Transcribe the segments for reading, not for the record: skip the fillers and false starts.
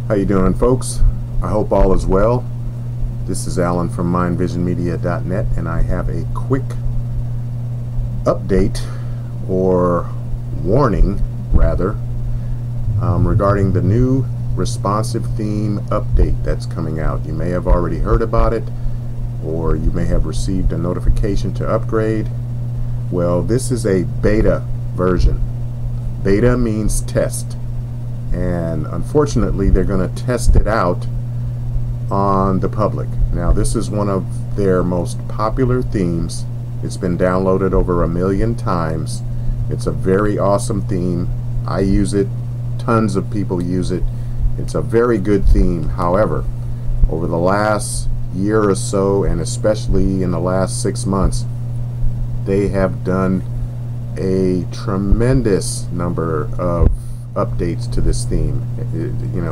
How you doing, folks? I hope all is well. This is Allan from mindvisionmedia.net, and I have a quick update, or warning rather, regarding the new responsive theme update that's coming out. You may have already heard about it, or you may have received a notification to upgrade. Well, this is a beta version. Beta means test, and unfortunately they're going to test it out on the public. Now, this is one of their most popular themes. It's been downloaded over 1 million times. It's a very awesome theme. I use it. Tons of people use it. It's a very good theme. However, over the last year or so, and especially in the last 6 months, they have done a tremendous number of updates to this theme.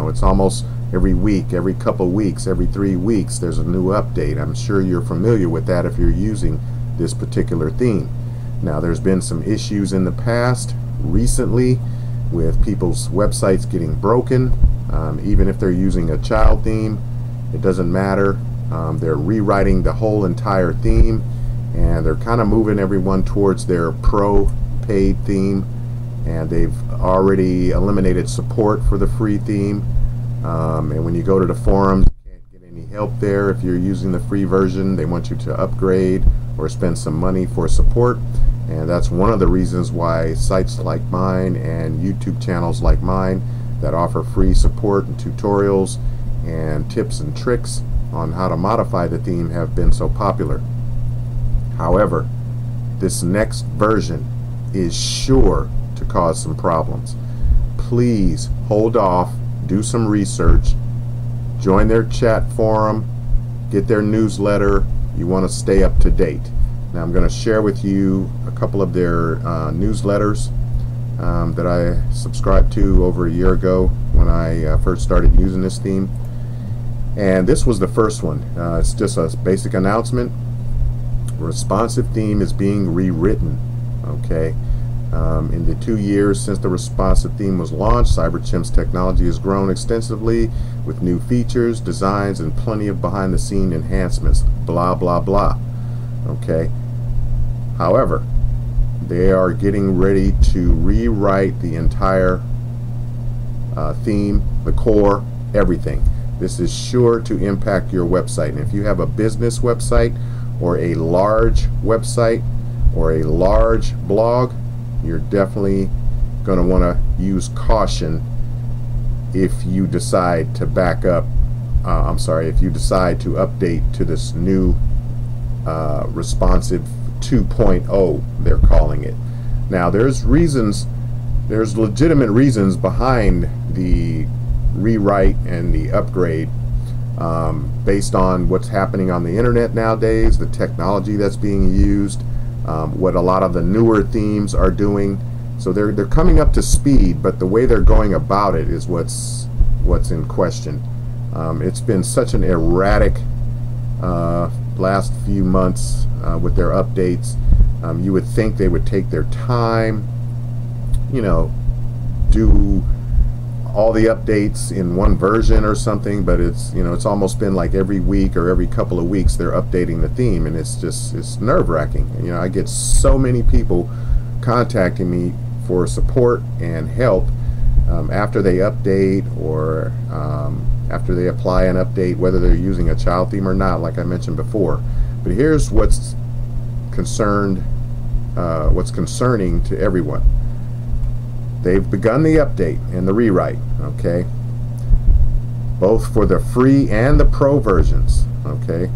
It's almost every week, every couple weeks, every 3 weeks there's a new update. I'm sure you're familiar with that if you're using this particular theme. Now, there's been some issues in the past recently with people's websites getting broken. Even if they're using a child theme, it doesn't matter. They're rewriting the whole entire theme, and they're kind of moving everyone towards their pro paid theme, and they've already eliminated support for the free theme. And when you go to the forums, you can't get any help there. If you're using the free version, they want you to upgrade or spend some money for support. And that's one of the reasons why sites like mine and YouTube channels like mine that offer free support and tutorials and tips and tricks on how to modify the theme have been so popular. However, this next version is sure to cause some problems. Please hold off, do some research, join their chat forum, get their newsletter. You want to stay up to date. Now, I'm going to share with you a couple of their newsletters that I subscribed to over a year ago when I first started using this theme. And this was the first one. It's just a basic announcement. Responsive theme is being rewritten. Okay. In the 2 years since the responsive theme was launched, CyberChimps technology has grown extensively with new features, designs, and plenty of behind-the-scene enhancements. Blah, blah, blah. Okay. However, they are getting ready to rewrite the entire theme, the core, everything. This is sure to impact your website. And if you have a business website or a large website or a large blog, you're definitely going to want to use caution if you decide to back up. If you decide to update to this new responsive 2.0, they're calling it. Now, there's legitimate reasons behind the rewrite and the upgrade, based on what's happening on the internet nowadays, the technology that's being used, what a lot of the newer themes are doing. So they're coming up to speed, but the way they're going about it is what's in question. It's been such an erratic last few months with their updates. You would think they would take their time, do all the updates in one version or something, but it's almost been like every week or every couple of weeks they're updating the theme, and it's nerve-wracking. I get so many people contacting me for support and help after they update, or after they apply an update, whether they're using a child theme or not, like I mentioned before. But here's what's concerning to everyone. They've begun the update and the rewrite, okay, both for the free and the pro versions, okay.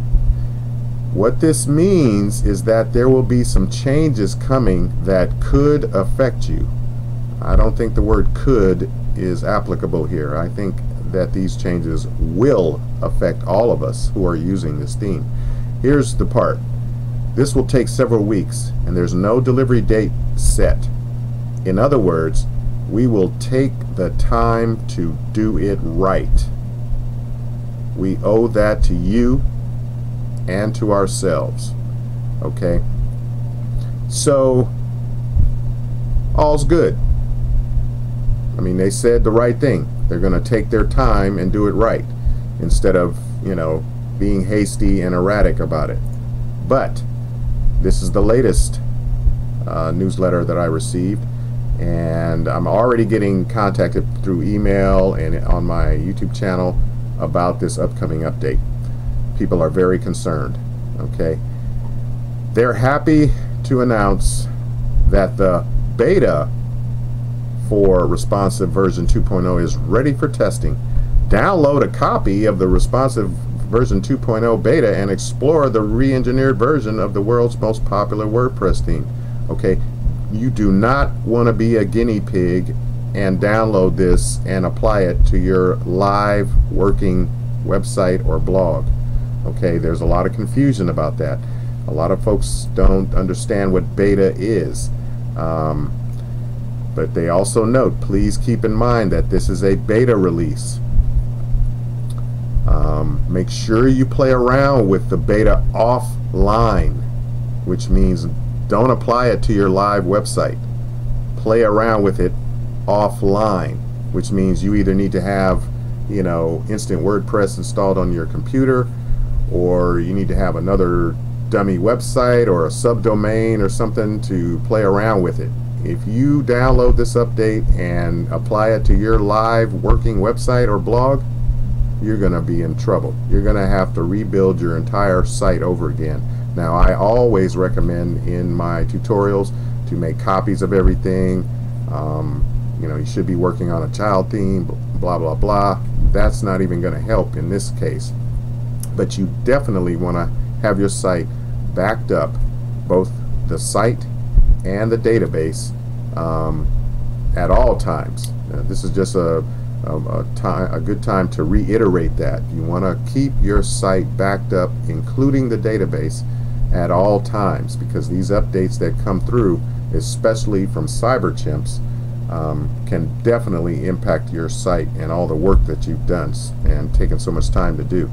What this means is that there will be some changes coming that could affect you. I don't think the word could is applicable here. I think that these changes will affect all of us who are using this theme. Here's the part. This will take several weeks, and there's no delivery date set. In other words, we will take the time to do it right. We owe that to you and to ourselves. Okay? So, all's good. I mean, they said the right thing. They're going to take their time and do it right instead of, being hasty and erratic about it. But this is the latest newsletter that I received, and I'm already getting contacted through email and on my YouTube channel about this upcoming update. People are very concerned. Okay, they're happy to announce that the beta for responsive version 2.0 is ready for testing. Download a copy of the responsive version 2.0 beta and explore the re-engineered version of the world's most popular WordPress theme. Okay, you do not want to be a guinea pig and download this and apply it to your live working website or blog. Okay, there's a lot of confusion about that. A lot of folks don't understand what beta is. But they also note, please keep in mind that this is a beta release. Make sure you play around with the beta offline, which means don't apply it to your live website. Play around with it offline, which means you either need to have, instant WordPress installed on your computer, or you need to have another dummy website or a subdomain or something to play around with it. If you download this update and apply it to your live working website or blog, you're going to be in trouble. You're going to have to rebuild your entire site over again. Now, I always recommend in my tutorials to make copies of everything. You should be working on a child theme, blah, blah, blah. That's not even going to help in this case. But you definitely want to have your site backed up, both the site and the database, at all times. This is just a good time to reiterate that. You want to keep your site backed up, including the database, at all times, because these updates that come through, especially from CyberChimps, can definitely impact your site and all the work that you've done and taken so much time to do.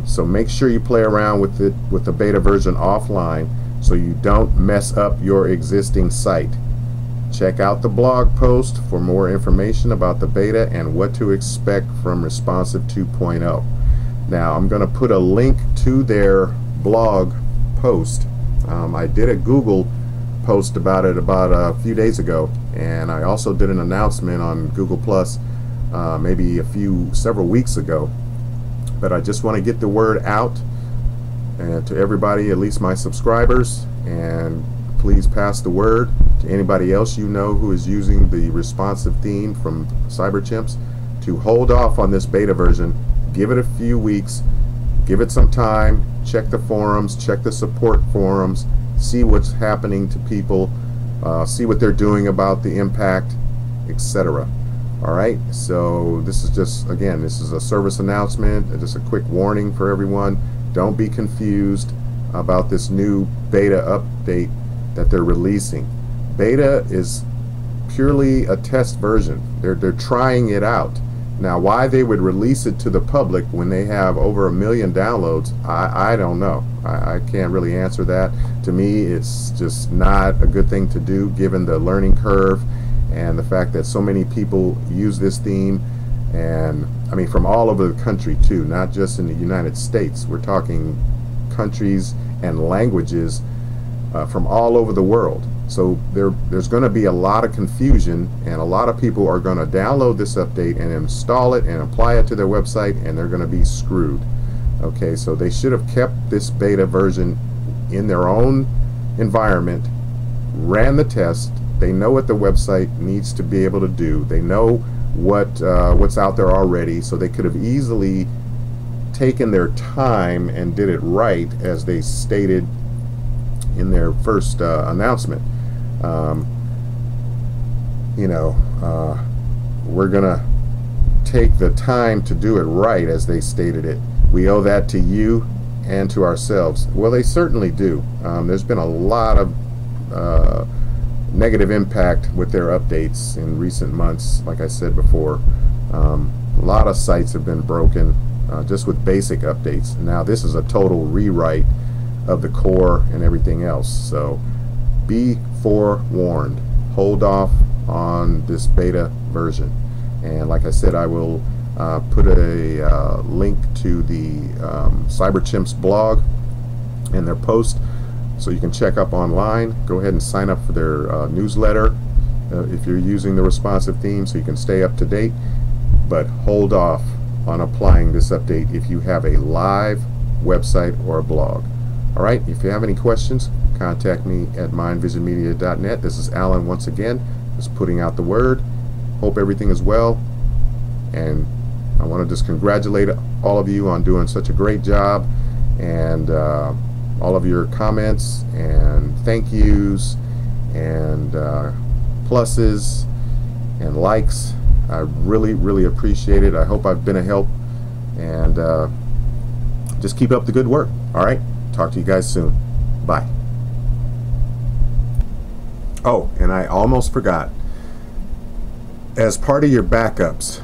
So make sure you play around with it with the beta version offline so you don't mess up your existing site. Check out the blog post for more information about the beta and what to expect from Responsive 2.0. Now, I'm going to put a link to their blog post. I did a Google post about it about a few days ago, and I also did an announcement on Google Plus maybe several weeks ago. But I just want to get the word out and to everybody, at least my subscribers, and please pass the word to anybody else you know who is using the responsive theme from CyberChimps to hold off on this beta version. Give it a few weeks, give it some time, check the forums, check the support forums, see what's happening to people, see what they're doing about the impact, etc. Alright, so this is just, again, this is a service announcement, just a quick warning for everyone. Don't be confused about this new beta update that they're releasing. Beta is purely a test version. They're trying it out. Now, why they would release it to the public when they have over 1 million downloads, I don't know. I can't really answer that. To me, it's just not a good thing to do given the learning curve and the fact that so many people use this theme, and I mean from all over the country too, not just in the United States. We're talking countries and languages from all over the world. So there's going to be a lot of confusion, and a lot of people are going to download this update and install it and apply it to their website, and they're going to be screwed. Okay, so they should have kept this beta version in their own environment, ran the test. They know what the website needs to be able to do. They know what's out there already, so they could have easily taken their time and did it right, as they stated in their first announcement. We're gonna take the time to do it right, as they stated it. We owe that to you and to ourselves. Well, they certainly do. There's been a lot of negative impact with their updates in recent months. Like I said before, a lot of sites have been broken just with basic updates. Now this is a total rewrite of the core and everything else, so be forewarned. Hold off on this beta version. And like I said, I will put a link to the CyberChimps blog and their post, so you can check up online. Go ahead and sign up for their newsletter if you're using the responsive theme, so you can stay up to date. But hold off on applying this update if you have a live website or a blog. Alright, if you have any questions, contact me at mindvisionmedia.net. This is Allan once again, just putting out the word. Hope everything is well, and I want to just congratulate all of you on doing such a great job, and all of your comments and thank yous and pluses and likes. I really appreciate it. I hope I've been a help, and just keep up the good work. Alright, talk to you guys soon. Bye. Oh, and I almost forgot, as part of your backups,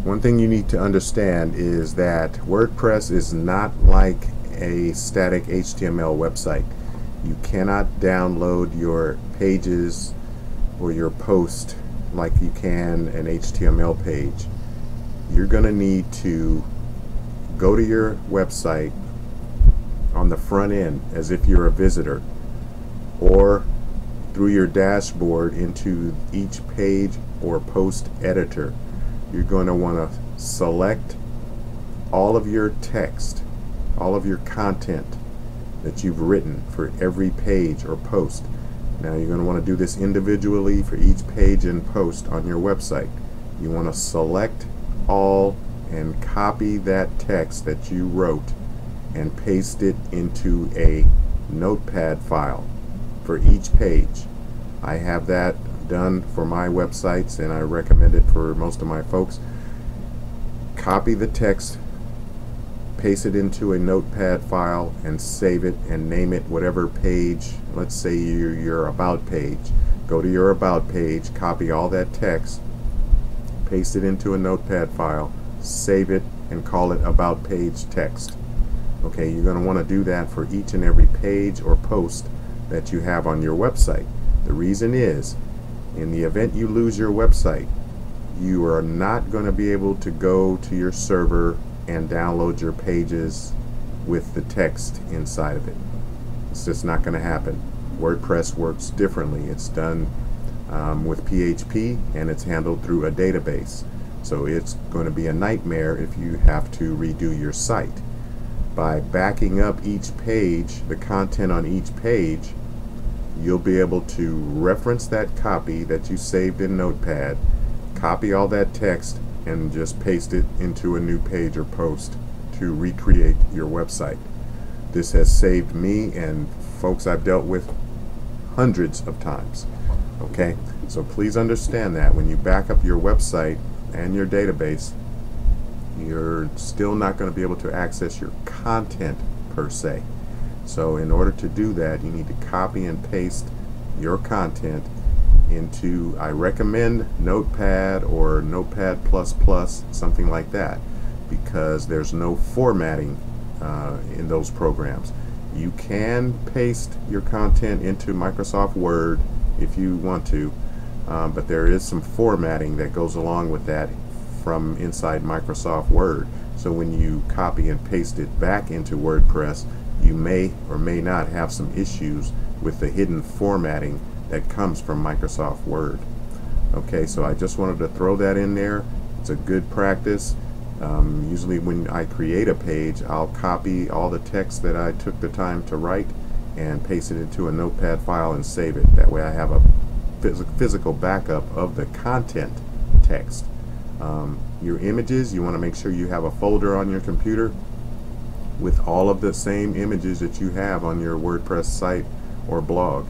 one thing you need to understand is that WordPress is not like a static HTML website. You cannot download your pages or your post like you can an HTML page. You're going to need to go to your website on the front end as if you're a visitor, or through your dashboard into each page or post editor. You're going to want to select all of your text, all of your content that you've written for every page or post. Now you're going to want to do this individually for each page and post on your website. You want to select all and copy that text that you wrote and paste it into a Notepad file for each page. I have that done for my websites, and I recommend it for most of my folks. Copy the text, paste it into a Notepad file, and save it and name it whatever page. Let's say your about page. Go to your about page, copy all that text, paste it into a Notepad file, save it, and call it about page text. Okay, you're going to want to do that for each and every page or post that you have on your website. The reason is, in the event you lose your website, you are not going to be able to go to your server and download your pages with the text inside of it. It's just not going to happen. WordPress works differently. It's done with PHP, and it's handled through a database. So it's going to be a nightmare if you have to redo your site. By backing up each page, the content on each page, you'll be able to reference that copy that you saved in Notepad, copy all that text, and just paste it into a new page or post to recreate your website. This has saved me and folks I've dealt with hundreds of times. Okay, so please understand that when you back up your website and your database, you're still not going to be able to access your content per se. So in order to do that, you need to copy and paste your content into, I recommend Notepad or Notepad++, something like that, because there's no formatting in those programs. You can paste your content into Microsoft Word if you want to, but there is some formatting that goes along with that from inside Microsoft Word. So when you copy and paste it back into WordPress, you may or may not have some issues with the hidden formatting that comes from Microsoft Word. Okay, so I just wanted to throw that in there. It's a good practice. Usually when I create a page, I'll copy all the text that I took the time to write and paste it into a Notepad file and save it. That way I have a physical backup of the content text. Your images, you want to make sure you have a folder on your computer with all of the same images that you have on your WordPress site or blog,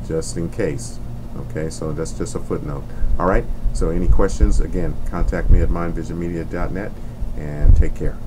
just in case. Okay, so that's just a footnote. Alright, so any questions, again, contact me at mindvisionmedia.net, and take care.